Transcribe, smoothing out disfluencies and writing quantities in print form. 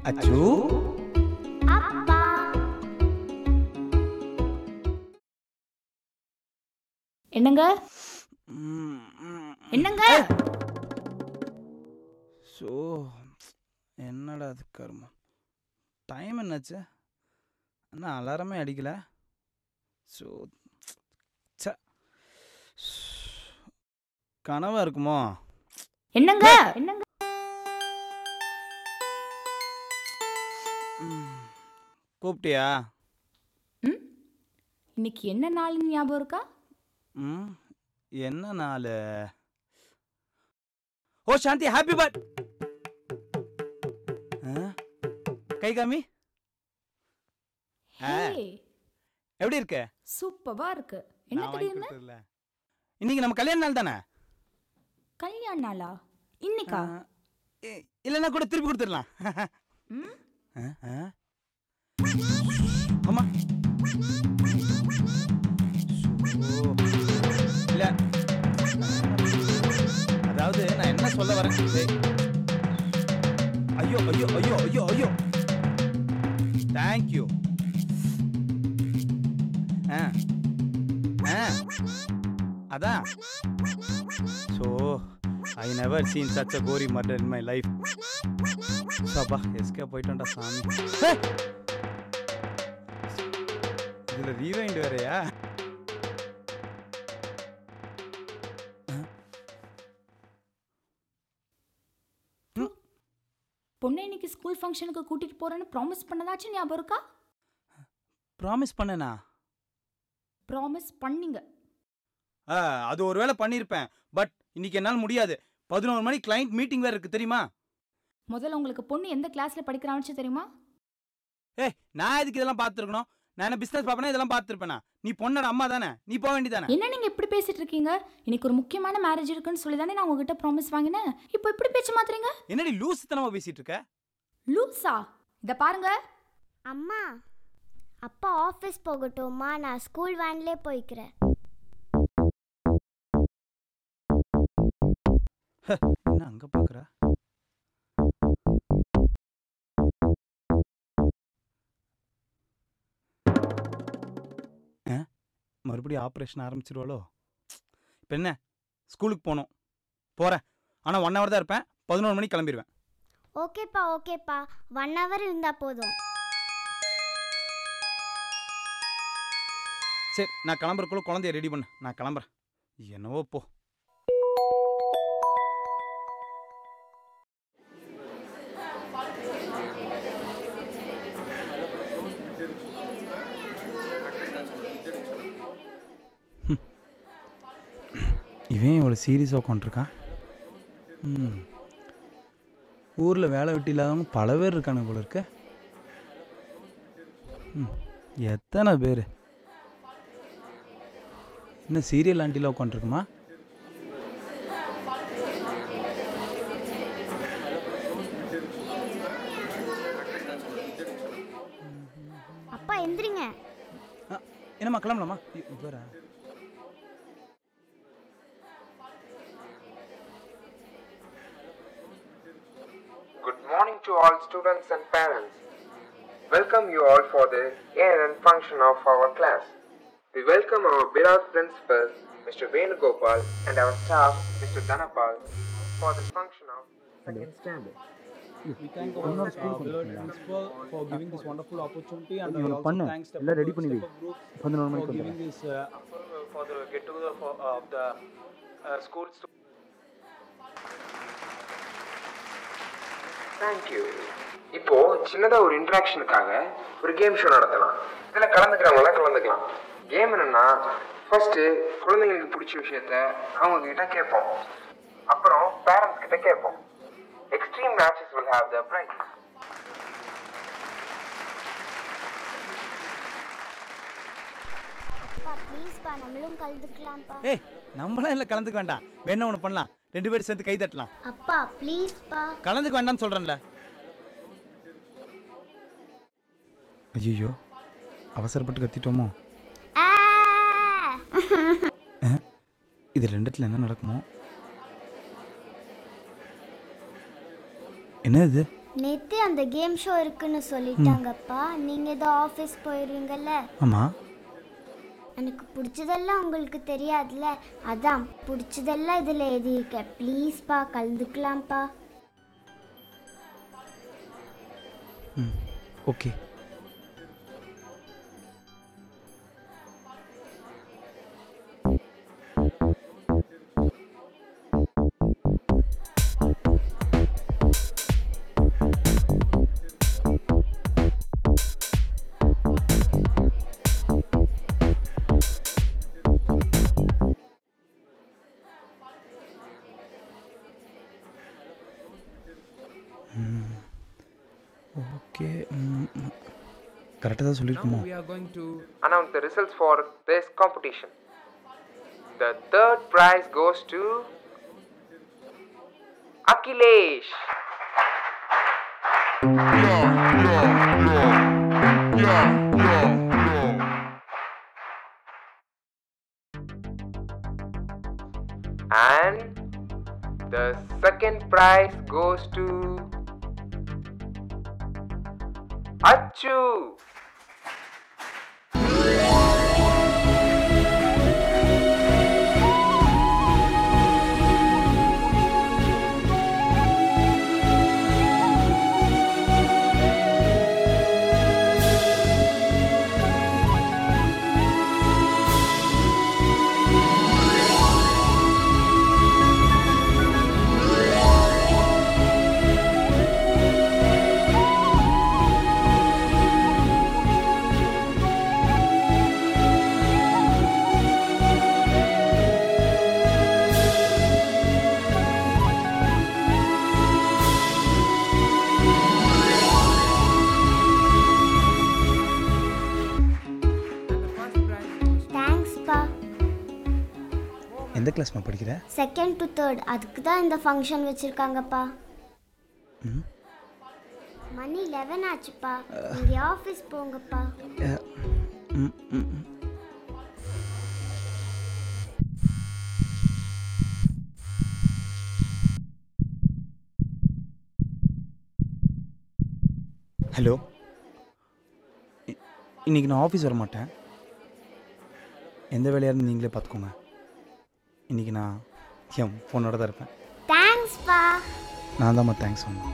அச்சு அப்பா என்னங்க என்னங்க ஸோ என்னடா அது கர்மம். டைம் என்னாச்சு? அண்ணா அலாரமே அடிக்கல. ஸோ ச கனவா இருக்குமோ? என்னங்க என்னங்க கூப்பிட்டியா? ம் இன்னைக்கு என்ன நாள்னு ஞாபகம் இருக்கா? ம் என்ன நாள்? ஓ சாந்தி, ஹாப்பி பர்த். கை காமி. ஹே எப்படி இருக்க? சூப்பரா இருக்கு. என்ன திடீர்னு? இன்னைக்கு நம்ம கல்யாண நாள் தானே? கல்யாண நாளா? இன்னைக்கா? இல்லைன்னா கூட திருப்பி கொடுத்துடலாம். ம் ஆமா இல்ல, அதாவது நான் என்ன சொல்ல வரேன். ஐயோ ஐயோ ஐயோ ஐயோ ஐயோ, தேங்க்யூ. அதான். So I never seen such a கோரி மர்டர் இன் மை லைஃப். அப்பா எஸ்கே போயிட்டோம்டா சாமி. இதுல ரீவைண்ட் வேறயா? பொண்ணு இன்னைக்கு ஸ்கூல் ஃபங்க்ஷனுக்கு கூட்டிட்டு போறேன்னு ப்ராமிஸ் பண்ணதாச்சும் ஞாபகம் இருக்கா? ப்ராமிஸ் பண்ணனா? ப்ராமிஸ் பண்ணீங்க. அது ஒருவேளை பண்ணியிருப்பேன். பட் இன்னைக்கு என்னால் முடியாது. 11 மணி கிளைண்ட் மீட்டிங் வேற இருக்கு தெரியுமா? முதல்ல உங்களுக்கு பொண்ணு எந்த கிளாஸ்ல படிக்கிறான்னு தெரியுமா? நான் எதுக்கு இதெல்லாம் பார்த்துருக்கணும்? நான் என்ன பிசினஸ் பார்ப்பேனா? இதெல்லாம் பார்த்துருப்பேனா? நீ பொண்ணோட அம்மா தானே, நீ போக வேண்டியதானே? என்ன நீங்க இப்படி பேசிட்டு இருக்கீங்க? இன்னைக்கு ஒரு முக்கியமான மேரேஜ் இருக்குன்னு சொல்லி தானே நான் உங்ககிட்ட ப்ராமிஸ் வாங்கினேன். இப்போ இப்படி பேச்சு மாத்துறீங்க? என்னடி லூசுத்தனமா பேசிட்டு இருக்க? லூசா? இத பாருங்க. அம்மா, அப்பா ஆஃபீஸ் போகட்டுமா? நான் ஸ்கூல் வேன்லேயே போய்க்கிறேன். என்ன அங்க பாக்குற? மறுபடியும் ஆப்ரேஷன் ஆரம்பிச்சிருவாளோ? இப்போ என்ன, ஸ்கூலுக்கு போகணும். போகிறேன், ஆனால் 1 hour தான் இருப்பேன். 11 மணிக்கு கிளம்பிடுவேன். ஓகேப்பா ஓகேப்பா, 1 hour இருந்தால் போதும். சரி, நான் கிளம்புறக்குள்ள குழந்தைய ரெடி பண்ணு. நான் கிளம்புறேன். என்னவோ போ. இவன் இவ்வளோ சீரியஸாக உட்காந்துருக்கான். ஊரில் வேலை வெட்டி இல்லாதவங்க பல பேர் இருக்கானுங்க போல இருக்க. எத்தனை பேர்? என்ன சீரியல் ஆண்டியில் உட்காந்துருக்குமா? அப்பா எந்திரிங்க. என்னம்மா கிளம்பலாமா? வேற Good morning to all students and parents. Welcome you all for the annual function of our class. We welcome our beloved principal, Mr. Venugopal, and our staff, Mr. Dhanapal, for this function of second standard. We thank our beloved principal for giving this wonderful opportunity, and we also thanks the Step Up Group for giving this for the get together of the school. Thank you. இப்போ சின்னதா ஒரு இன்டராக்ஷனுக்காக ஒரு game show நடத்தலாம். இதில் கலந்துக்கிறவங்களாம் கலந்துக்கலாம். Game என்னன்னா, first குழந்தைங்களுக்கு பிடிச்ச விஷயத்த அவங்க கிட்ட கேட்போம். அப்புறம் பேரண்ட்ஸ் கிட்ட கேட்போம். Extreme matches will have the prize. அப்பா ப்ளீஸ்ப்பா, நம்மளும் கலந்துக்கலாம்ப்பா. நம்மளாம் இல்லை, கலந்துக்க வேண்டாம். வேணா ஒன்று பண்ணலாம், 2 பேரும் சேர்ந்து கை தட்டலாம். அப்பா ப்ளீஸ்ப்பா. கலந்துக்க வேண்டாம்னு சொல்கிறேன்ல. ஐயோ, அவசரப்பட்டு கத்திட்டோமோ? இது 2த்துல என்ன நடக்குமோ? என்ன இது? நேற்று அந்த கேம் ஷோ இருக்குன்னு சொல்லிட்டாங்கப்பா. நீங்கள் ஏதோ ஆஃபீஸ் போயிடுவீங்கல்ல. ஆமாம். எனக்கு பிடிச்சதெல்லாம் உங்களுக்கு தெரியாதுல்ல, அதான் பிடிச்சதெல்லாம் இதில் எழுதியிருக்கேன். ப்ளீஸ்ப்பா கலந்துக்கலாம்ப்பா. ஓகே. ஓகே, கரெக்டாக தான் சொல்லியிருக்குமோ? Now we are going to announce the results for this competition. The third prize goes to Akhilesh. And the second prize goes to Achu. தேங்க்ஸ்ப்பா. எந்த கிளாஸ்மா படிக்கிற? 2nd to 3rd. அதுக்கு தான் இந்த ஃபங்க்ஷன் வச்சுருக்காங்கப்பா. மணி 11 ஆச்சுப்பா. நீங்கள் ஆஃபீஸ் போங்கப்பா. Hello, இன்றைக்கி நான் ஆஃபீஸ் வர மாட்டேன். எந்த வேலையாக இருந்து நீங்களே பார்த்துக்கோங்க. இன்றைக்கி நான் என் ஃபோனோட தான் இருப்பேன். தேங்க்ஸ்ப்பா. நான் தான்மா தேங்க்ஸ் சொன்னேன்.